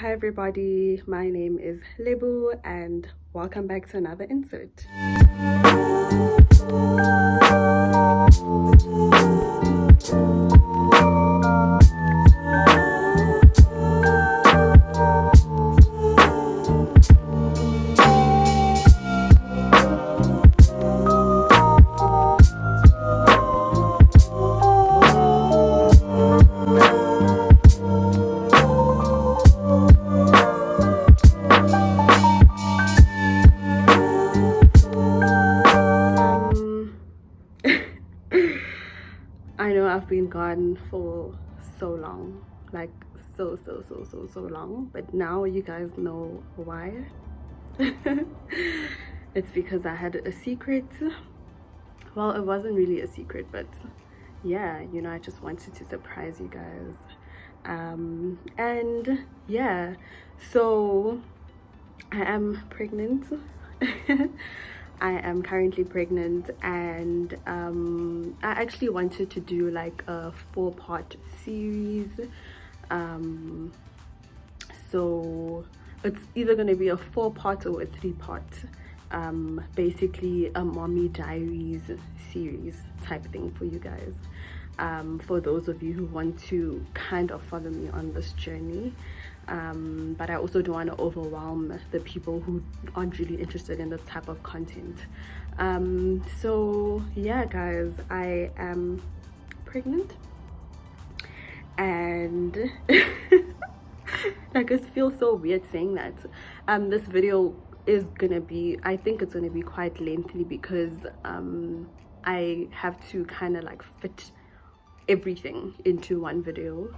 Hi everybody, my name is Lebu and welcome back to another insert. I know I've been gone for so long, like so long, but now you guys know why. It's because I had a secret. Well, it wasn't really a secret, but yeah, you know, I just wanted to surprise you guys. And yeah, so I am pregnant. I am currently pregnant, and I actually wanted to do like a 4-part series. So it's either going to be a 4-part or a 3-part, basically a Mommy Diaries series type thing for you guys, for those of you who want to kind of follow me on this journey. But I also don't want to overwhelm the people who aren't really interested in this type of content. So yeah guys, I am pregnant, and like, it feels so weird saying that. This video is gonna be, I think it's gonna be quite lengthy because I have to kind of like fit everything into one video.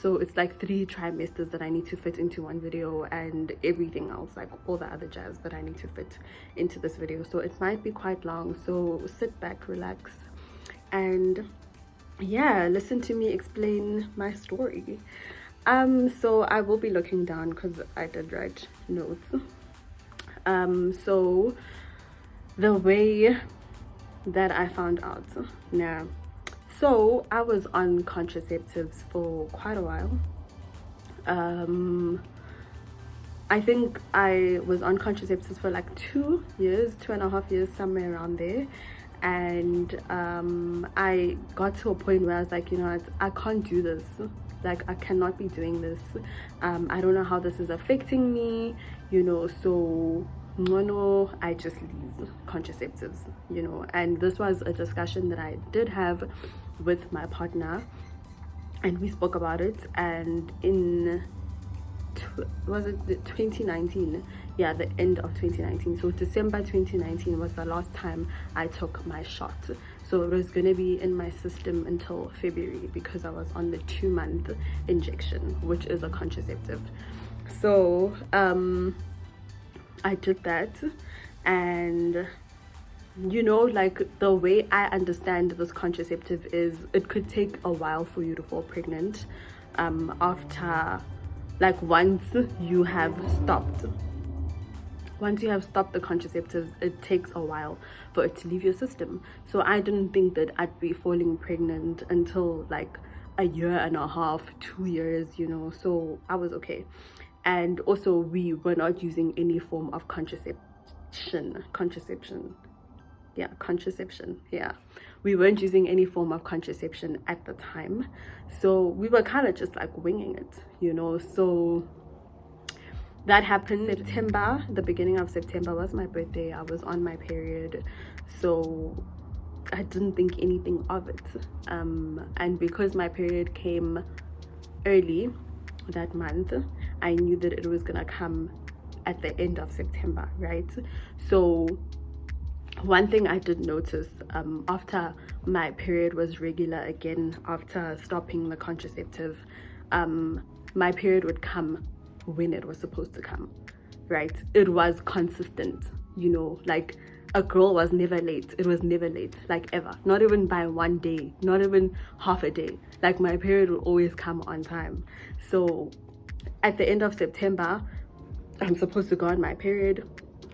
So it's like 3 trimesters that I need to fit into one video, and everything else, like all the other jazz that I need to fit into this video. So it might be quite long, so sit back, relax, and yeah, listen to me explain my story. So I will be looking down because I did write notes. So the way that I found out now, so I was on contraceptives for quite a while. I think I was on contraceptives for like 2 years, 2.5 years, somewhere around there. And I got to a point where I was like, you know what, I can't do this. Like, I cannot be doing this. I don't know how this is affecting me, you know, so no, I just leave contraceptives, you know. And this was a discussion that I did have with my partner, and we spoke about it. And in was it 2019? Yeah, the end of 2019. So December 2019 was the last time I took my shot. So it was gonna be in my system until February because I was on the 2-month injection, which is a contraceptive. So I did that, and you know, like, the way I understand this contraceptive is it could take a while for you to fall pregnant, after, like, once you have stopped the contraceptives, it takes a while for it to leave your system. So I didn't think that I'd be falling pregnant until like 1.5 years, 2 years, you know, so I was okay. And also, we were not using any form of contraception. We weren't using any form of contraception at the time, so we were kind of just like winging it, you know. So that happened September. The beginning of September was my birthday. I was on my period, so I didn't think anything of it. And because my period came early that month, I knew that it was gonna come at the end of September, right? So one thing I did notice, after my period was regular again, after stopping the contraceptive, my period would come when it was supposed to come, right? It was consistent, you know, like a girl was never late. It was never late, like, ever. Not even by 1 day, not even half a day. Like, my period will always come on time. So at the end of September, I'm supposed to go on my period.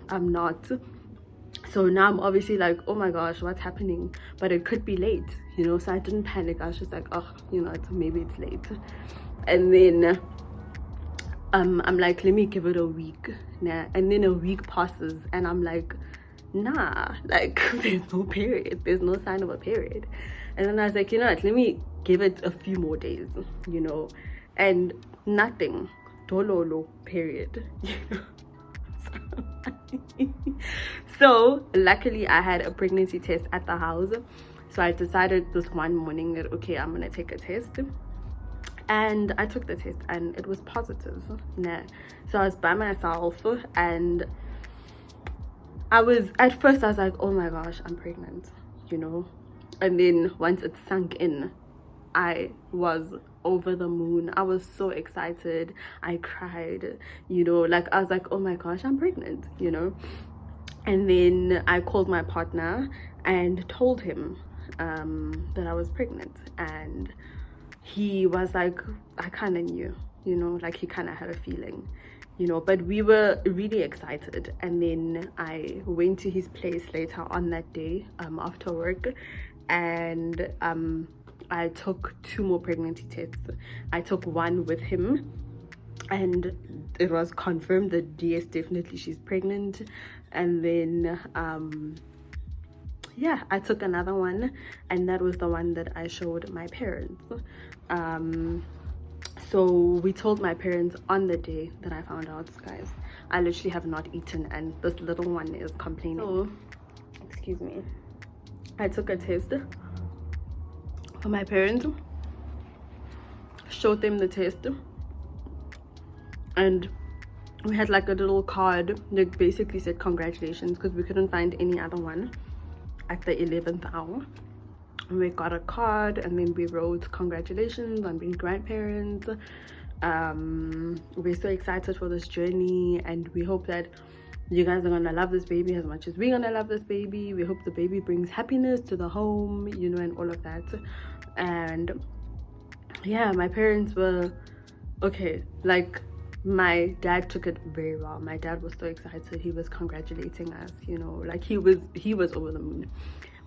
I'm not. So now I'm obviously like, oh my gosh, what's happening? But it could be late, you know. So I didn't panic. I was just like, oh, you know, maybe it's late. And then I'm like, let me give it a week. Nah. And then a week passes and I'm like, nah, like there's no period, there's no sign of a period. And then I was like, you know what, let me give it a few more days, you know, and nothing. Dololo, period. You know. So luckily I had a pregnancy test at the house, so I decided this one morning that okay, I'm gonna take a test. And I took the test and it was positive. Nah. So I was by myself and at first I was like, oh my gosh, I'm pregnant, you know. And then once it sunk in, I was over the moon. I was so excited. I cried, you know, like I was like, oh my gosh, I'm pregnant, you know. And then I called my partner and told him that I was pregnant, and he was like, I kind of knew, you know, like he kind of had a feeling, you know, but we were really excited. And then I went to his place later on that day after work, and I took 2 more pregnancy tests. I took one with him and it was confirmed that yes, definitely she's pregnant. And then yeah, I took another one, and that was the one that I showed my parents. So we told my parents on the day that I found out, guys. I literally have not eaten and this little one is complaining. So, excuse me, I took a test for my parents, showed them the test, and we had like a little card that basically said congratulations, because we couldn't find any other one at the 11th hour. And we got a card and then we wrote congratulations on being grandparents. We're so excited for this journey and we hope that you guys are gonna love this baby as much as we're gonna love this baby. We hope the baby brings happiness to the home, you know, and all of that. And yeah, my parents were okay. Like, my dad took it very well. My dad was so excited. He was congratulating us, you know, like he was over the moon.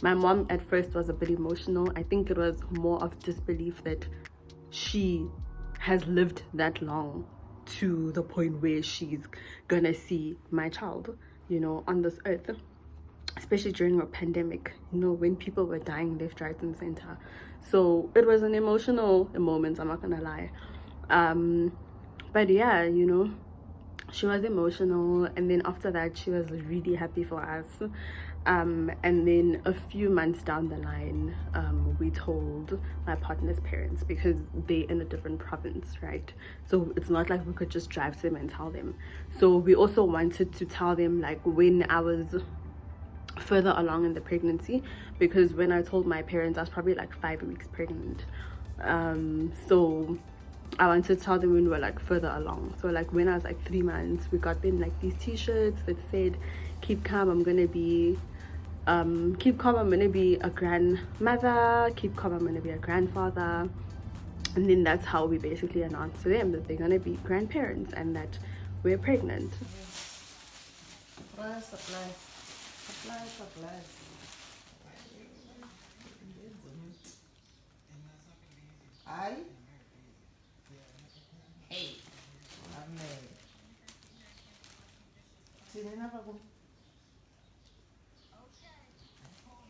My mom at first was a bit emotional. I think it was more of disbelief that she has lived that long to the point where she's gonna see my child, you know, on this earth, especially during a pandemic, you know, when people were dying left, right and center. So it was an emotional moment, I'm not gonna lie. But yeah, you know, she was emotional, and then after that she was really happy for us. And then a few months down the line, we told my partner's parents, because they're in a different province, right? So it's not like we could just drive to them and tell them. So we also wanted to tell them like when I was further along in the pregnancy, because when I told my parents I was probably like 5 weeks pregnant. So I wanted to tell them when we were like further along. So like when I was like 3 months, we got them like these t-shirts that said, keep calm, I'm gonna be keep calm, I'm gonna be a grandmother, keep calm, I'm gonna be a grandfather. And then that's how we basically announced to them that they're gonna be grandparents and that we're pregnant. Supply. I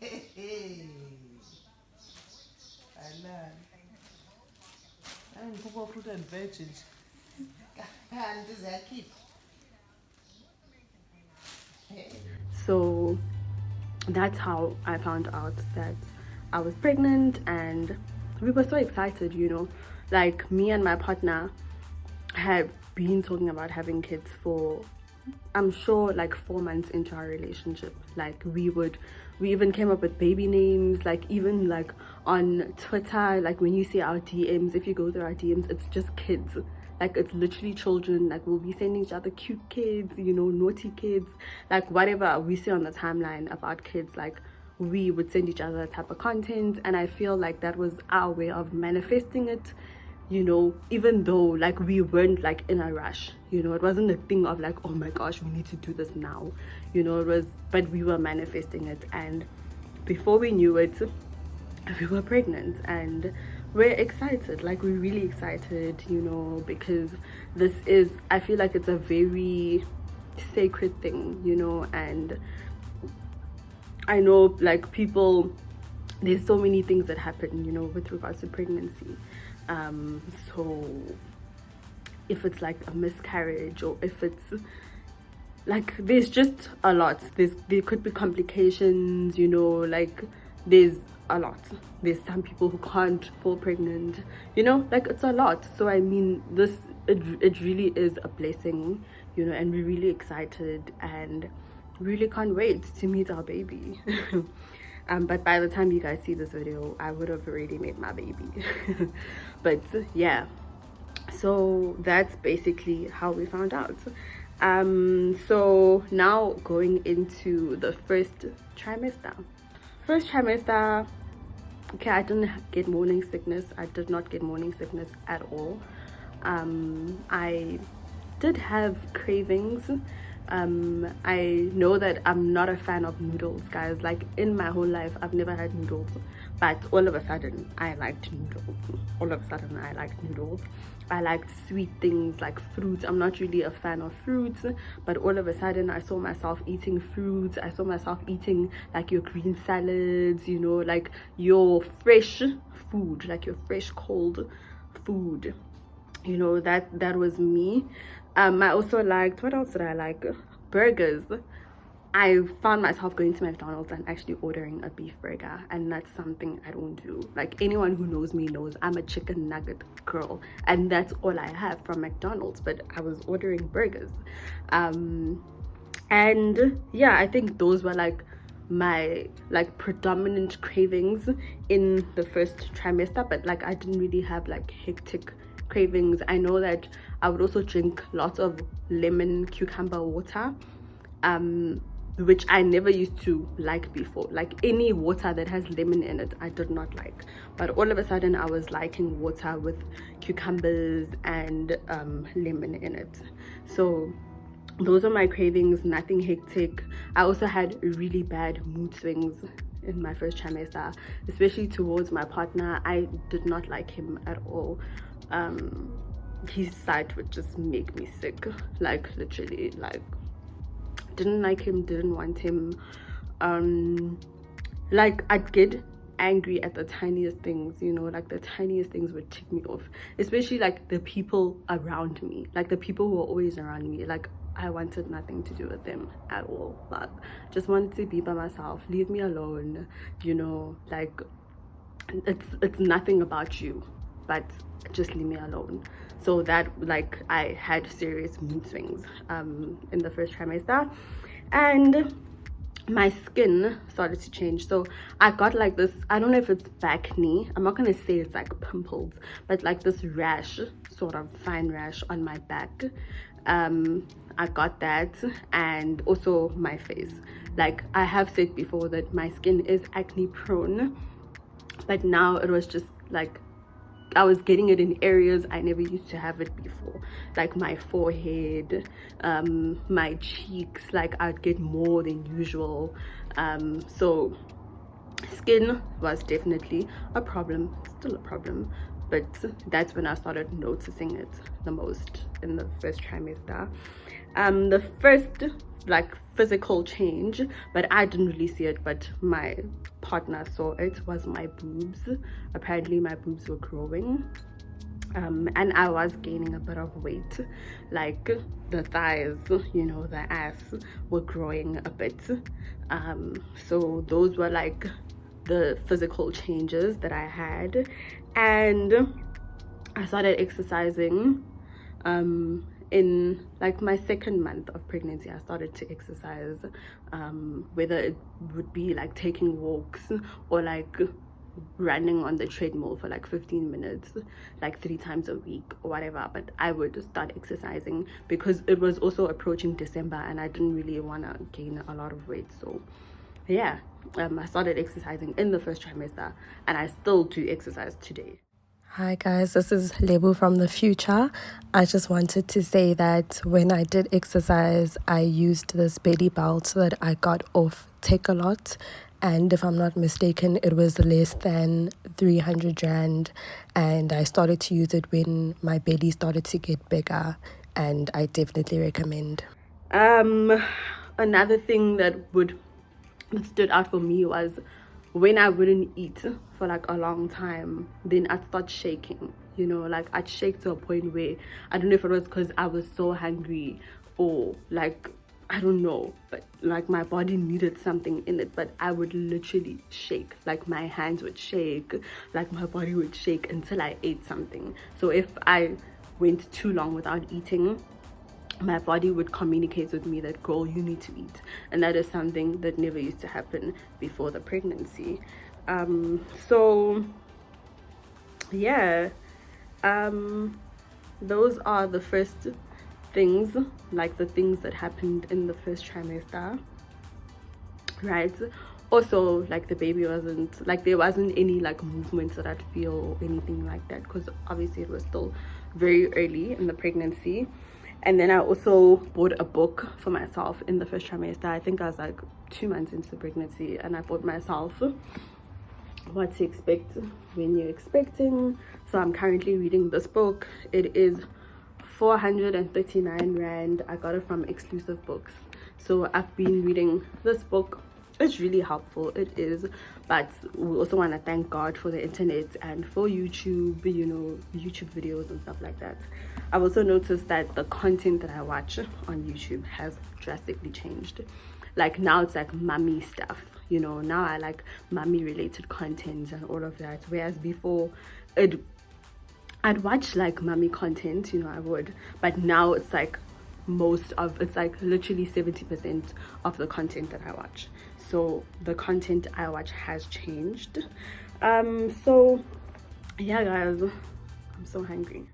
hey, hey, I learned. I'm for fruit and veggies. And this is a kid. So that's how I found out that I was pregnant, and we were so excited, you know. Like, me and my partner have been talking about having kids for, I'm sure, like 4 months into our relationship. Like, we even came up with baby names, like even like on Twitter, like when you see our DMs, if you go through our DMs, it's just kids. Like, it's literally children. Like, we'll be sending each other cute kids, you know, naughty kids, like whatever we see on the timeline about kids, like we would send each other that type of content. And I feel like that was our way of manifesting it, you know, even though like we weren't like in a rush, you know. It wasn't a thing of like, oh my gosh, we need to do this now, you know. It was, but we were manifesting it, and before we knew it, we were pregnant. And we're excited, like we're really excited, you know, because this is, I feel like it's a very sacred thing, you know. And I know, like, people, there's so many things that happen, you know, with regards to pregnancy. So if it's like a miscarriage, or if it's like, there's just a lot, there could be complications, you know, like there's a lot. There's some people who can't fall pregnant, you know, like it's a lot. So I mean, it really is a blessing, you know, and we're really excited and really can't wait to meet our baby. But by the time you guys see this video, I would have already made my baby. But yeah, so that's basically how we found out. So now going into the first trimester. Okay, I didn't get morning sickness. I did not get morning sickness at all. I did have cravings. I know that I'm not a fan of noodles, guys. Like, in my whole life I've never had noodles, but all of a sudden I liked noodles. I liked sweet things like fruits. I'm not really a fan of fruits, but all of a sudden I saw myself eating fruits. I saw myself eating like your green salads, you know, like your fresh food, like your fresh cold food, you know. That was me. I also liked, what else did I like? Burgers. I found myself going to McDonald's and actually ordering a beef burger, and that's something I don't do. Like, anyone who knows me knows I'm a chicken nugget girl, and that's all I have from McDonald's, but I was ordering burgers. And yeah, I think those were like my like predominant cravings in the first trimester, but like I didn't really have like hectic cravings. I know that I would also drink lots of lemon cucumber water, which I never used to like before. Like, any water that has lemon in it I did not like, but all of a sudden I was liking water with cucumbers and lemon in it. So those are my cravings, nothing hectic. I also had really bad mood swings in my first trimester, especially towards my partner. I did not like him at all. His sight would just make me sick, like literally, like didn't like him, didn't want him. Like, I'd get angry at the tiniest things, you know, like the tiniest things would tick me off, especially like the people around me, like the people who were always around me. Like, I wanted nothing to do with them at all. Like, just wanted to be by myself, leave me alone, you know. Like, it's nothing about you, but just leave me alone. So that, like, I had serious mood swings in the first trimester, and my skin started to change. So I got like this, I don't know if it's acne, I'm not gonna say it's like pimples, but like this rash, sort of fine rash on my back. I got that, and also my face. Like, I have said before that my skin is acne prone, but now it was just like I was getting it in areas I never used to have it before, like my forehead, my cheeks. Like, I'd get more than usual. So skin was definitely a problem, still a problem, but that's when I started noticing it the most, in the first trimester. The first like physical change, but I didn't really see it, but my partner saw it, was my boobs. Apparently my boobs were growing, and I was gaining a bit of weight. Like, the thighs, you know, the ass were growing a bit. So those were like the physical changes that I had. And I started exercising in like my second month of pregnancy. I started to exercise, whether it would be like taking walks or like running on the treadmill for like 15 minutes, like 3 times a week or whatever. But I would start exercising because it was also approaching December and I didn't really want to gain a lot of weight. So yeah, I started exercising in the first trimester, and I still do exercise today. Hi guys, this is Lebu from the future. I just wanted to say that when I did exercise, I used this belly belt that I got off Take A Lot, and if I'm not mistaken, it was less than 300 rand, and I started to use it when my belly started to get bigger, and I definitely recommend. Another thing that stood out for me was when I wouldn't eat for like a long time, then I'd start shaking, you know, like I'd shake to a point where I don't know if it was because I was so hungry or like I don't know, but like my body needed something in it, but I would literally shake, like my hands would shake, like my body would shake until I ate something. So if I went too long without eating, my body would communicate with me that, girl, you need to eat. And that is something that never used to happen before the pregnancy. So yeah, those are the first things, like the things that happened in the first trimester, right? Also, like the baby wasn't, like there wasn't any like movements that I'd feel or anything like that, because obviously it was still very early in the pregnancy. And then I also bought a book for myself in the first trimester. I think I was like 2 months into pregnancy, and I bought myself what to expect when you're expecting. So I'm currently reading this book. It is 439 rand. I got it from Exclusive Books. So I've been reading this book. It's really helpful, it is, but we also want to thank God for the internet and for YouTube, you know, YouTube videos and stuff like that. I've also noticed that the content that I watch on YouTube has drastically changed. Like now it's like mommy stuff, you know, now I like mommy related content and all of that, whereas before I'd watch like mommy content, you know, I would, but now it's like it's like literally 70% of the content that I watch. So the content I watch has changed. So yeah guys, I'm so hungry.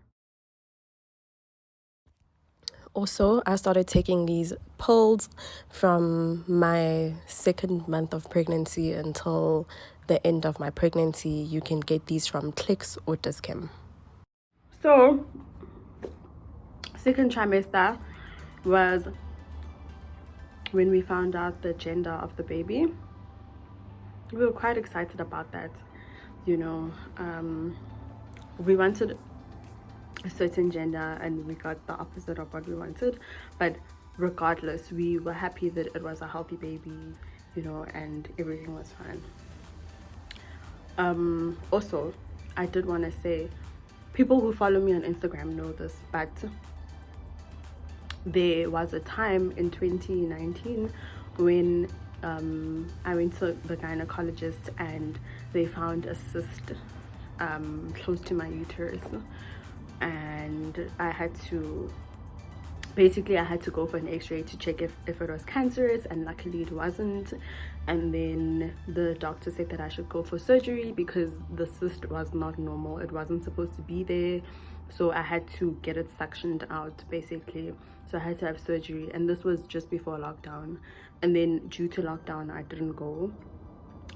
Also, I started taking these pills from my 2nd month of pregnancy until the end of my pregnancy. You can get these from Clicks or Discam. So 2nd trimester was when we found out the gender of the baby. We were quite excited about that, you know. We wanted a certain gender and we got the opposite of what we wanted, but regardless, we were happy that it was a healthy baby, you know, and everything was fine. Also, I did want to say, people who follow me on Instagram know this, but there was a time in 2019 when I went to the gynecologist and they found a cyst close to my uterus, and I had to go for an x-ray to check if it was cancerous, and luckily it wasn't. And then the doctor said that I should go for surgery because the cyst was not normal, it wasn't supposed to be there. So I had to get it suctioned out basically. So I had to have surgery, and this was just before lockdown. And then due to lockdown I didn't go,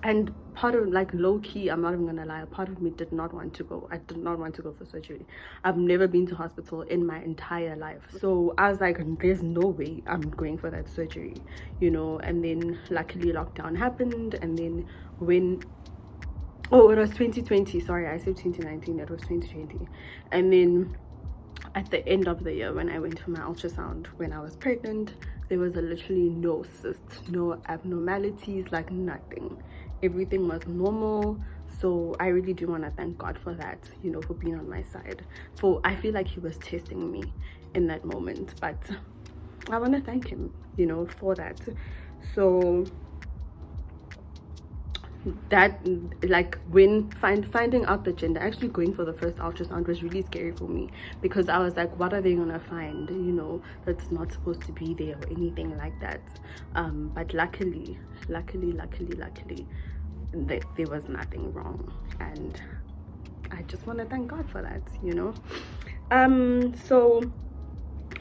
and part of, like, low-key, I'm not even gonna lie, a part of me did not want to go. I did not want to go for surgery. I've never been to hospital in my entire life, so I was like, there's no way I'm going for that surgery, you know. And then luckily lockdown happened, and then when it was 2020, sorry, I said 2019, it was 2020. And then at the end of the year, when I went for my ultrasound when I was pregnant, there was literally no cysts, no abnormalities, like nothing. Everything was normal. So I really do want to thank God for that, you know, for being on my side. I feel like he was testing me in that moment, but I want to thank him, you know, for that. So that, like, when finding out the gender, actually going for the first ultrasound was really scary for me, because I was like, what are they gonna find, you know, that's not supposed to be there or anything like that. But luckily there was nothing wrong, and I just want to thank God for that, you know. So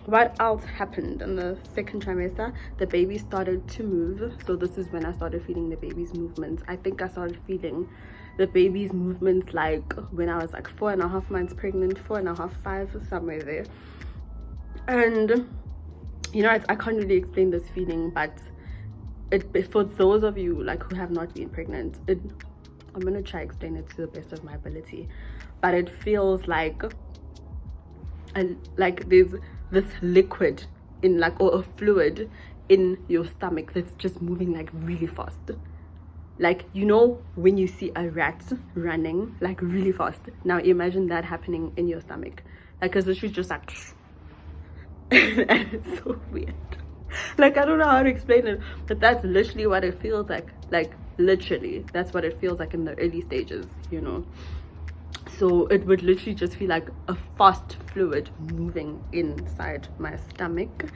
what else happened in the 2nd trimester? The baby started to move. So this is when I started feeling the baby's movements. I think I started feeling the baby's movements like when I was like 4.5 months pregnant, 4.5, 5, somewhere there. And you know, I can't really explain this feeling, but for those of you like who have not been pregnant, I'm gonna try explain it to the best of my ability, but it feels like there's this liquid in like, or a fluid in your stomach that's just moving like really fast. Like, you know, when you see a rat running like really fast, now imagine that happening in your stomach. Like, it's literally just like and it's so weird. Like, I don't know how to explain it, but that's literally what it feels like. Like, literally that's what it feels like in the early stages, you know. So it would literally just feel like a fast fluid moving inside my stomach.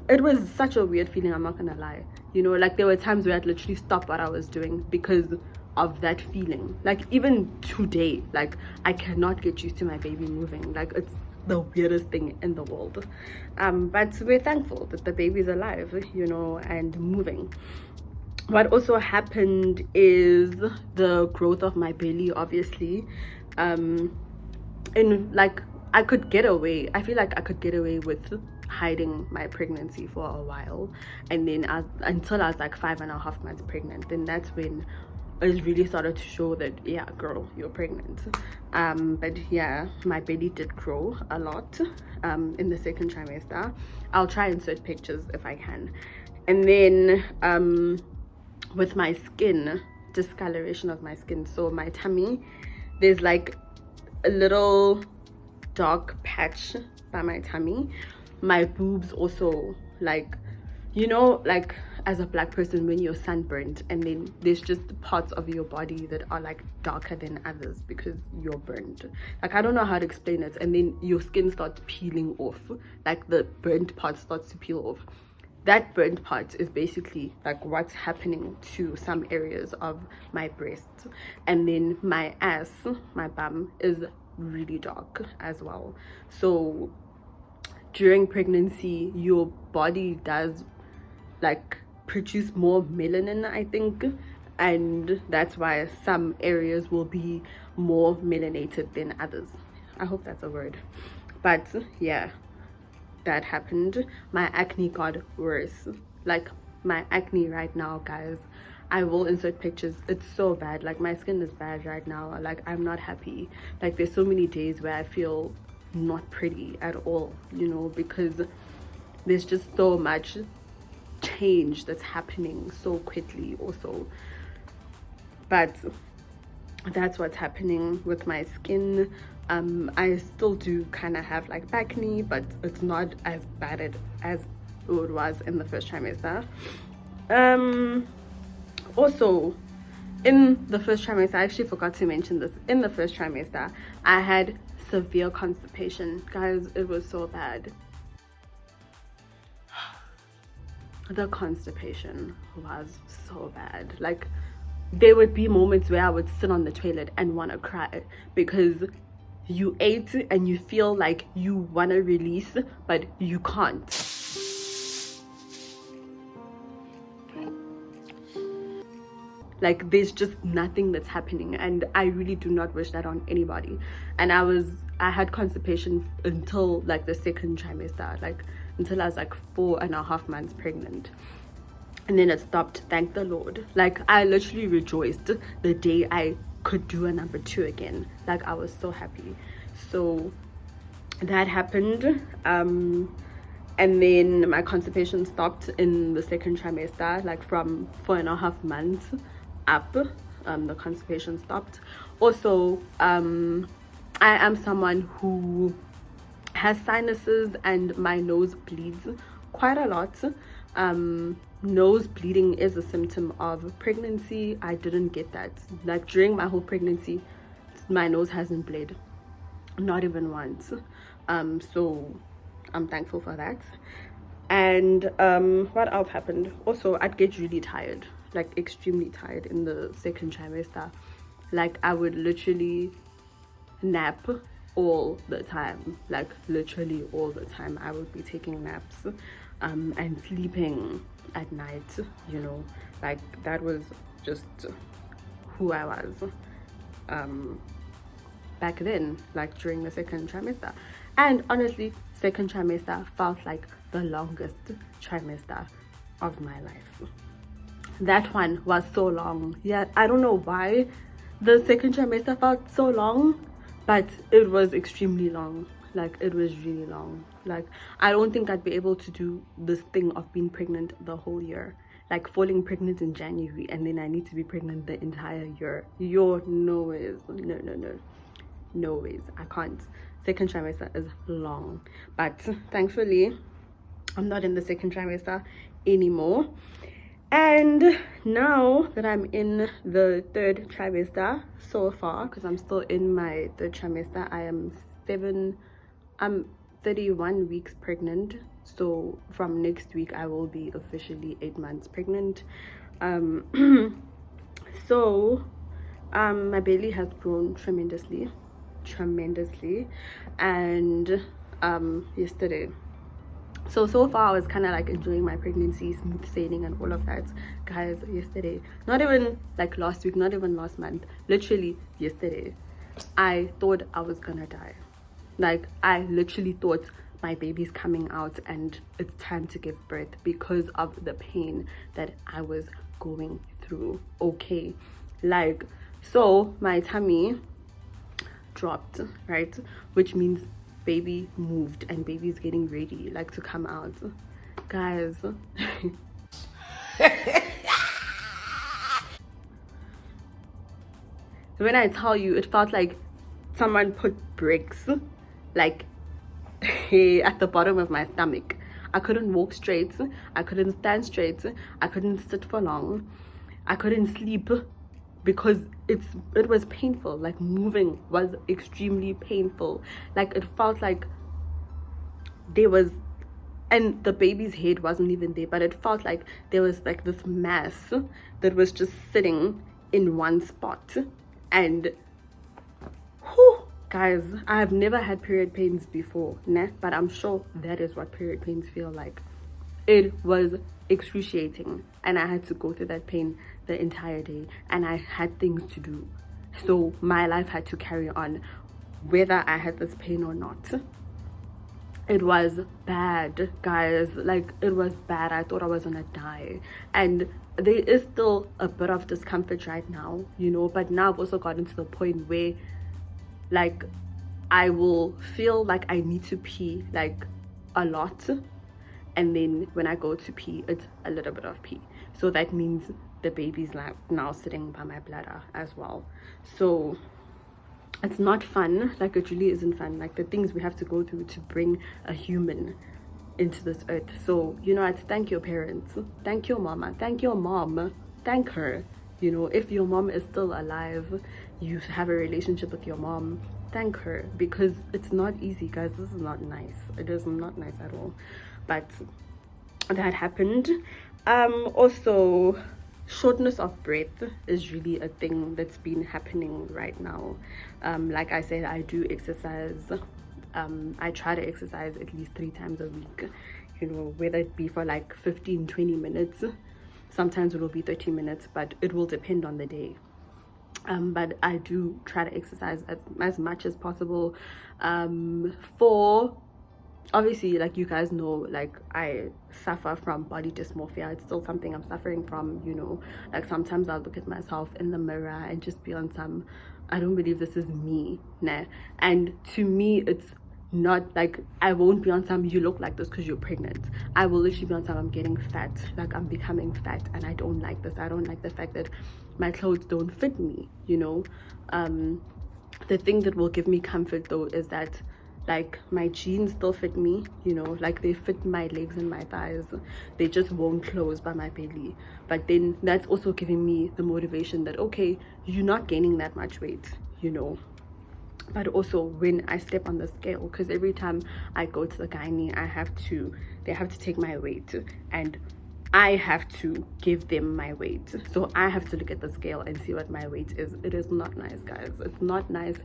It was such a weird feeling, I'm not gonna lie, you know. Like, there were times where I'd literally stop what I was doing because of that feeling. Like, even today, like, I cannot get used to my baby moving. Like, it's the weirdest thing in the world, but we're thankful that the baby's alive, you know, and moving. What also happened is the growth of my belly, obviously. In like, I could get away, I feel like I could get away with hiding my pregnancy for a while, and then until I was like 5.5 months pregnant, then that's when it really started to show that, yeah, girl, you're pregnant. But yeah, my belly did grow a lot in the second trimester. I'll try and insert pictures if I can. And then with my skin, discoloration of my skin, so my tummy, there's like a little dark patch by my tummy. My boobs also, like, you know, like as a black person when you're sunburned and then there's just parts of your body that are like darker than others because you're burned. Like, I don't know how to explain it, and then your skin starts peeling off, like the burnt part starts to peel off. That burnt part is basically like what's happening to some areas of my breasts. And then my ass, my bum, is really dark as well. So during pregnancy, your body does like produce more melanin, I think, and that's why some areas will be more melanated than others. I hope that's a word. But yeah, that happened. My acne got worse. Like, my acne right now, guys, I will insert pictures, it's so bad. Like, my skin is bad right now. Like, I'm not happy. Like, there's so many days where I feel not pretty at all, you know, because there's just so much change that's happening so quickly also. But that's what's happening with my skin. I still do kind of have like acne, but it's not as bad as it was in the first trimester. Also, in the first trimester, I actually forgot to mention this, in the first trimester I had severe constipation, guys. It was so bad. The constipation was so bad. Like, there would be moments where I would sit on the toilet and want to cry because you ate and you feel like you want to release, but you can't. Like, there's just nothing that's happening, and I really do not wish that on anybody. And I had constipation until like the second trimester, like until I was like 4.5 months pregnant, and then it stopped, thank the Lord. Like, I literally rejoiced the day I could do a number 2 again. Like, I was so happy. So that happened, and then my constipation stopped in the second trimester. Like, from 4.5 months up, the constipation stopped. Also, I am someone who has sinuses and my nose bleeds quite a lot. Nose bleeding is a symptom of pregnancy. I didn't get that. Like, during my whole pregnancy, my nose hasn't bled, not even once. So I'm thankful for that. And what else happened? Also, I'd get really tired, like extremely tired in the second trimester. Like, I would literally nap all the time. Like, literally all the time I would be taking naps and sleeping at night, you know. Like, that was just who I was back then, like during the second trimester. And honestly, second trimester felt like the longest trimester of my life. That one was so long. Yeah, I don't know why the second trimester felt so long, but it was extremely long. Like, it was really long. Like, I don't think I'd be able to do this thing of being pregnant the whole year. Like, falling pregnant in January and then I need to be pregnant the entire year. No ways. No ways. I can't. Second trimester is long. But thankfully, I'm not in the second trimester anymore. And now that I'm in the third trimester so far, because I'm still in my third trimester, I'm 31 weeks pregnant. So from next week I will be officially 8 months pregnant. So my belly has grown tremendously. And yesterday, so far I was kind of like enjoying my pregnancy, smooth sailing and all of that, guys. Yesterday, not even like last week, not even last month, literally yesterday, I thought I was gonna die. Like, I literally thought my baby's coming out and it's time to give birth because of the pain that I was going through. Okay, like, so my tummy dropped, right, which means baby moved and baby's getting ready, like, to come out, guys. When I tell you, it felt like someone put bricks, like, at the bottom of my stomach. I couldn't walk straight, I couldn't stand straight, I couldn't sit for long, I couldn't sleep because it was painful. Like, moving was extremely painful. Like, it felt like there was, and the baby's head wasn't even there, but it felt like there was like this mass that was just sitting in one spot. And whew, guys, I have never had period pains before, nah, but I'm sure that is what period pains feel like. It was excruciating, and I had to go through that pain the entire day, and I had things to do, so my life had to carry on whether I had this pain or not. It was bad, guys. Like, it was bad. I thought I was gonna die, and there is still a bit of discomfort right now, but now I've also gotten to the point where, like, I will feel like I need to pee like a lot, and then when I go to pee, it's a little bit of pee, so that means the baby's like now sitting by my bladder as well. So it's not fun. Like, it really isn't fun, like the things we have to go through to bring a human into this earth. So I had to thank your parents, thank your mama, thank your mom, thank her. If your mom is still alive, you have a relationship with your mom, thank her, because it's not easy, guys. This is not nice. It is not nice at all, but that happened. Also, shortness of breath is really a thing that's been happening right now. Like I said, I do exercise. I try to exercise at least 3 times a week, whether it be for like 15-20 minutes. Sometimes it will be 30 minutes, but it will depend on the day. But I do try to exercise as much as possible. For obviously, like, you guys know, like, I suffer from body dysmorphia. It's still something I'm suffering from. Like, sometimes I'll look at myself in the mirror and just be on some, I don't believe this is me, nah. And to me, it's not like, I won't be on some, you look like this because you're pregnant. I will literally be on some, I'm getting fat, like, I'm becoming fat, and I don't like this. I don't like the fact that my clothes don't fit me. The thing that will give me comfort though is that, like, my jeans still fit me, like, they fit my legs and my thighs. They just won't close by my belly. But then that's also giving me the motivation that, okay, you're not gaining that much weight, But also when I step on the scale, because every time I go to the gynae, they have to take my weight, and I have to give them my weight. So I have to look at the scale and see what my weight is. It is not nice, guys. It's not nice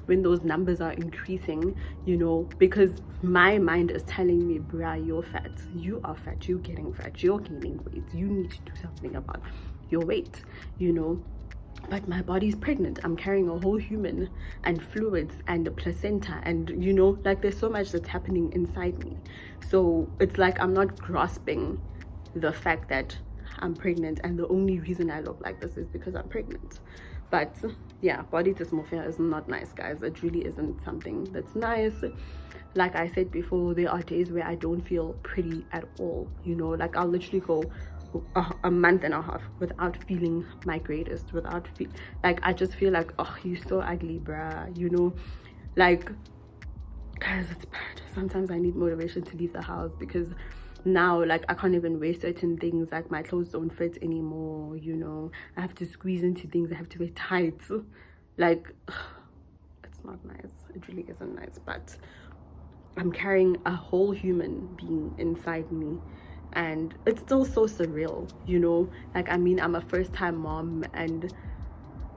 when those numbers are increasing, because my mind is telling me, bruh, you're fat, you are fat, you're getting fat, you're gaining weight, you need to do something about your weight, but my body's pregnant. I'm carrying a whole human and fluids and a placenta, and like, there's so much that's happening inside me. So it's like I'm not grasping the fact that I'm pregnant, and the only reason I look like this is because I'm pregnant. But yeah, body dysmorphia is not nice, guys. It really isn't something that's nice. Like I said before, there are days where I don't feel pretty at all, you know, like I'll literally go a month and a half without feeling my greatest, without like I just feel like, oh, you're so ugly, bruh, you know. Like, guys, it's bad. Sometimes I need motivation to leave the house, because now, like, I can't even wear certain things. Like, my clothes don't fit anymore, you know. I have to squeeze into things. I have to wear tights. Like, it's not nice. It really isn't nice. But I'm carrying a whole human being inside me, and it's still so surreal, you know. Like, I mean, I'm a first-time mom, and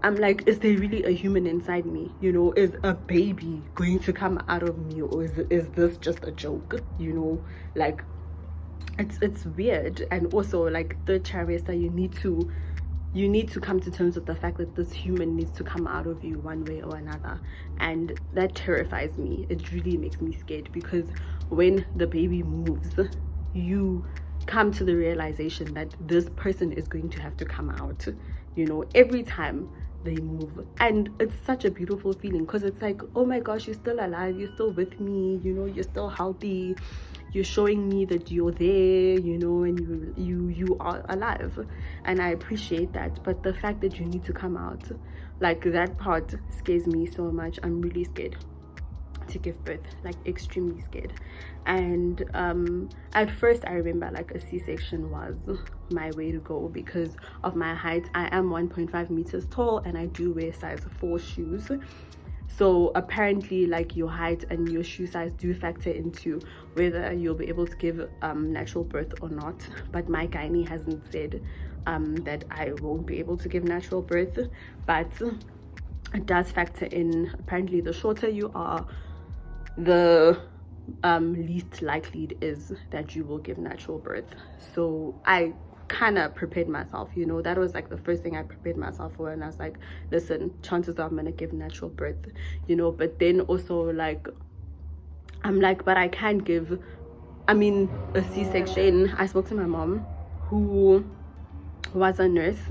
I'm like, is there really a human inside me? You know, is a baby going to come out of me, or is this just a joke? You know, like, it's weird. And also, like, third trimester, you need to come to terms with the fact that this human needs to come out of you one way or another, and that terrifies me. It really makes me scared, because when the baby moves, you come to the realization that this person is going to have to come out, you know, every time they move. And it's such a beautiful feeling, because it's like, oh my gosh, you're still alive, you're still with me, you know, you're still healthy, you're showing me that you're there, you know, and you are alive. And I appreciate that. But the fact that you need to come out, like, that part scares me so much. I'm really scared to give birth, like, extremely scared. And at first I remember, like, a C-section was my way to go because of my height. I am 1.5 meters tall, and I do wear size 4 shoes. So apparently, like, your height and your shoe size do factor into whether you'll be able to give natural birth or not. But my gynae hasn't said that I won't be able to give natural birth, but it does factor in. Apparently, the shorter you are, the least likely it is that you will give natural birth. So I kind of prepared myself, you know. That was like the first thing I prepared myself for, and I was like, listen, chances are I'm gonna give natural birth, you know. But then also, like, I'm like, but I can't give, I mean, a C-section. I spoke to my mom, who was a nurse,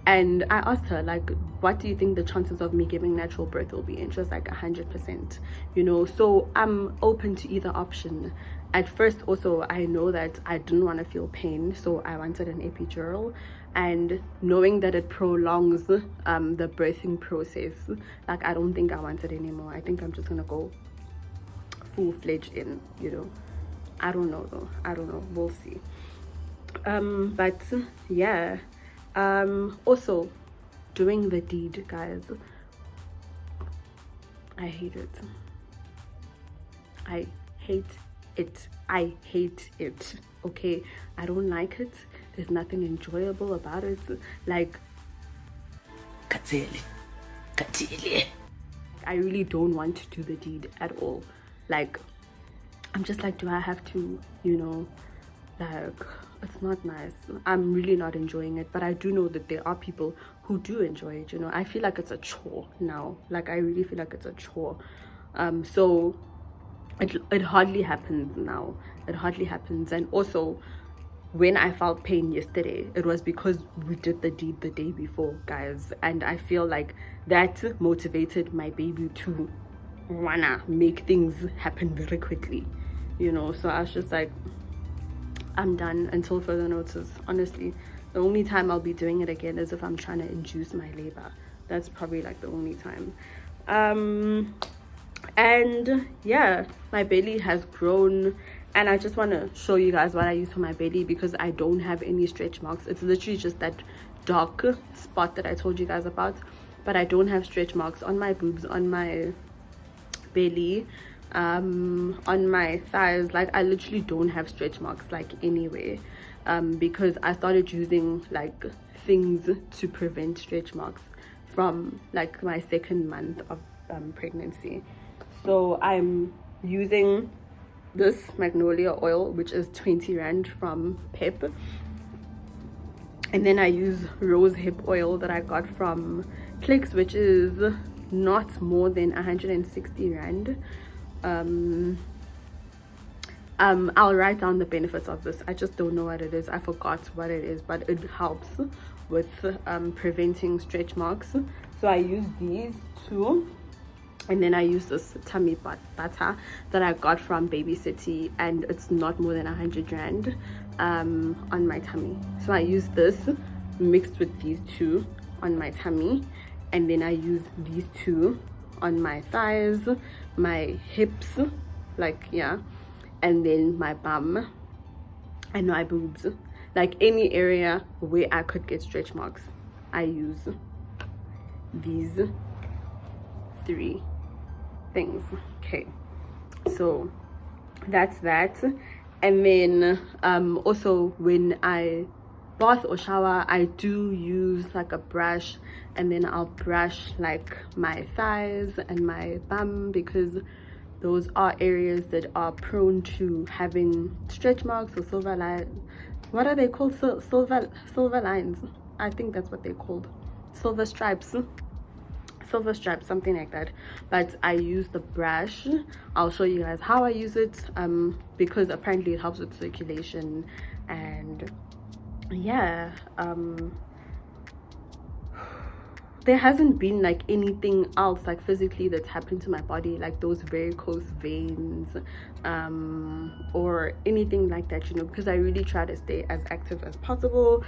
and I asked her, like, what do you think the chances of me giving natural birth will be? And she was like 100%, you know. So I'm open to either option. At first also, I know that I didn't want to feel pain, so I wanted an epidural. And knowing that it prolongs the birthing process, like, I don't think I want it anymore. I think I'm just gonna go full-fledged in, you know. I don't know though, I don't know, we'll see. But yeah, also doing the deed, guys, I hate it. I hate it, okay? I don't like it. There's nothing enjoyable about it. Like, I really don't want to do the deed at all. Like, I'm just like, do I have to, you know? Like, it's not nice. I'm really not enjoying it, but I do know that there are people who do enjoy it, you know. I feel like it's a chore now. Like, I really feel like it's a chore. So it hardly happens now. It hardly happens. And also, when I felt pain yesterday, it was because we did the deed the day before, guys. And I feel like that motivated my baby to wanna make things happen very quickly, you know. So I was just like, I'm done until further notice. Honestly, the only time I'll be doing it again is if I'm trying to induce my labor. That's probably like the only time. And yeah, my belly has grown, and I just want to show you guys what I use for my belly, because I don't have any stretch marks. It's literally just that dark spot that I told you guys about, but I don't have stretch marks on my boobs, on my belly, on my thighs. Like, I literally don't have stretch marks, like, anywhere, because I started using, like, things to prevent stretch marks from, like, my 2nd month of pregnancy. So I'm using this magnolia oil, which is 20 rand from Pep, and then I use rose hip oil that I got from Clicks, which is not more than 160 rand. I'll write down the benefits of this. I just don't know what it is. I forgot what it is, but it helps with preventing stretch marks. So I use these two, and then I use this tummy butter that I got from Baby City, and it's not more than 100 rand on my tummy. So I use this mixed with these two on my tummy, and then I use these two on my thighs, my hips, like, yeah, and then my bum and my boobs, like any area where I could get stretch marks. I use these 3 things. Okay, so that's that. And then also when I bath or shower, I do use like a brush, and then I'll brush like my thighs and my bum, because those are areas that are prone to having stretch marks or silver lines. What are they called? Silver lines, I think that's what they're called. Silver stripes, something like that. But I use the brush. I'll show you guys how I use it, because apparently it helps with circulation. And yeah, there hasn't been like anything else like physically that's happened to my body, like those varicose veins or anything like that, you know, because I really try to stay as active as possible.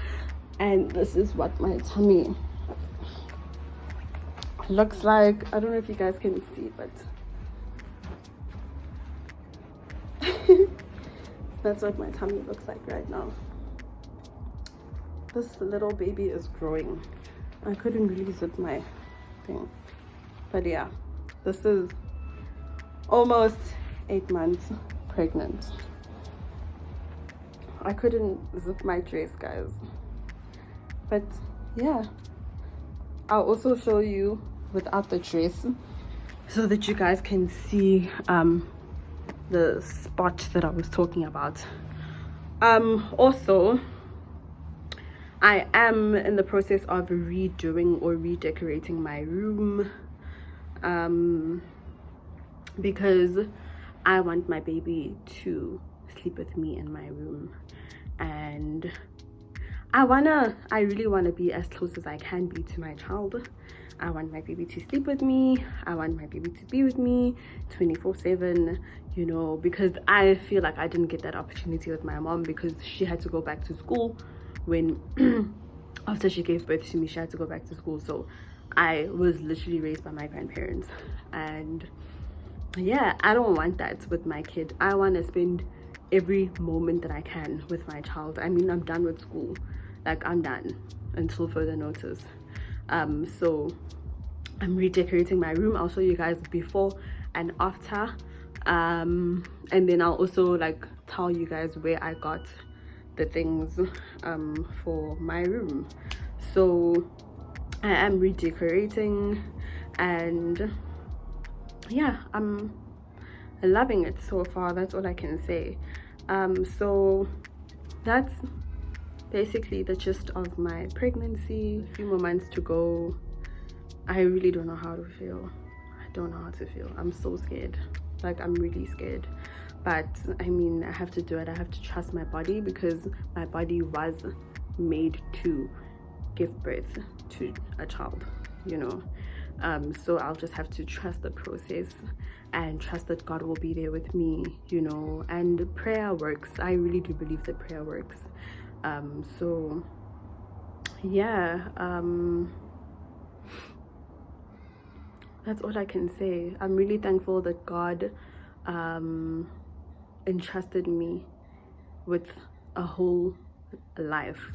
And this is what my tummy looks like. I don't know if you guys can see, but that's what my tummy looks like right now. This little baby is growing. I couldn't really zip my thing, but yeah, this is almost 8 months pregnant. I couldn't zip my dress, guys, but yeah, I'll also show you without the dress so that you guys can see the spot that I was talking about. Also, I am in the process of redoing or redecorating my room, because I want my baby to sleep with me in my room, and I really want to be as close as I can be to my child. I want my baby to sleep with me. I want my baby to be with me 24/7, you know, because I feel like I didn't get that opportunity with my mom, because she had to go back to school when after she gave birth to me. She had to go back to school, so I was literally raised by my grandparents. And yeah, I don't want that with my kid. I want to spend every moment that I can with my child. I mean, I'm done with school, like I'm done until further notice. So I'm redecorating my room. I'll show you guys before and after, and then I'll also like tell you guys where I got the things for my room. So I am redecorating, and yeah, I'm loving it so far. That's all I can say. So that's basically the gist of my pregnancy. A few more months to go. I really don't know how to feel. I don't know how to feel. I'm so scared. Like, I'm really scared. But I mean, I have to do it. I have to trust my body, because my body was made to give birth to a child, you know. So I'll just have to trust the process and trust that God will be there with me, you know. And prayer works. I really do believe that prayer works. So yeah, that's all I can say. I'm really thankful that God entrusted me with a whole life,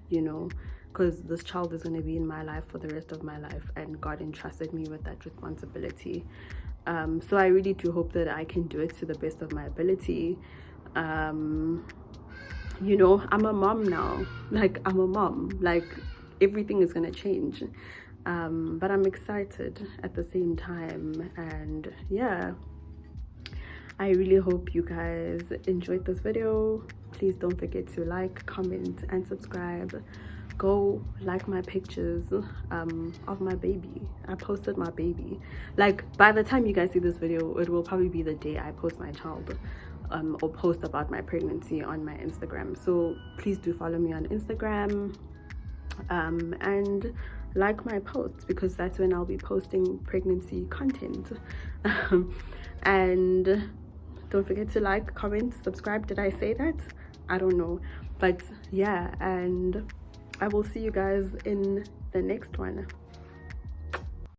you know, because this child is going to be in my life for the rest of my life, and God entrusted me with that responsibility. So I really do hope that I can do it to the best of my ability. You know, I'm a mom now. Like, I'm a mom. Like, everything is gonna change. But I'm excited at the same time. And yeah, I really hope you guys enjoyed this video. Please don't forget to like, comment, and subscribe. Go like my pictures of my baby. I posted my baby. Like, by the time you guys see this video, it will probably be the day I post my child. or post about my pregnancy on my Instagram. So please do follow me on Instagram, and like my posts, because that's when I'll be posting pregnancy content. And don't forget to like, comment, subscribe. Did I say that? I don't know, but yeah, and I will see you guys in the next one.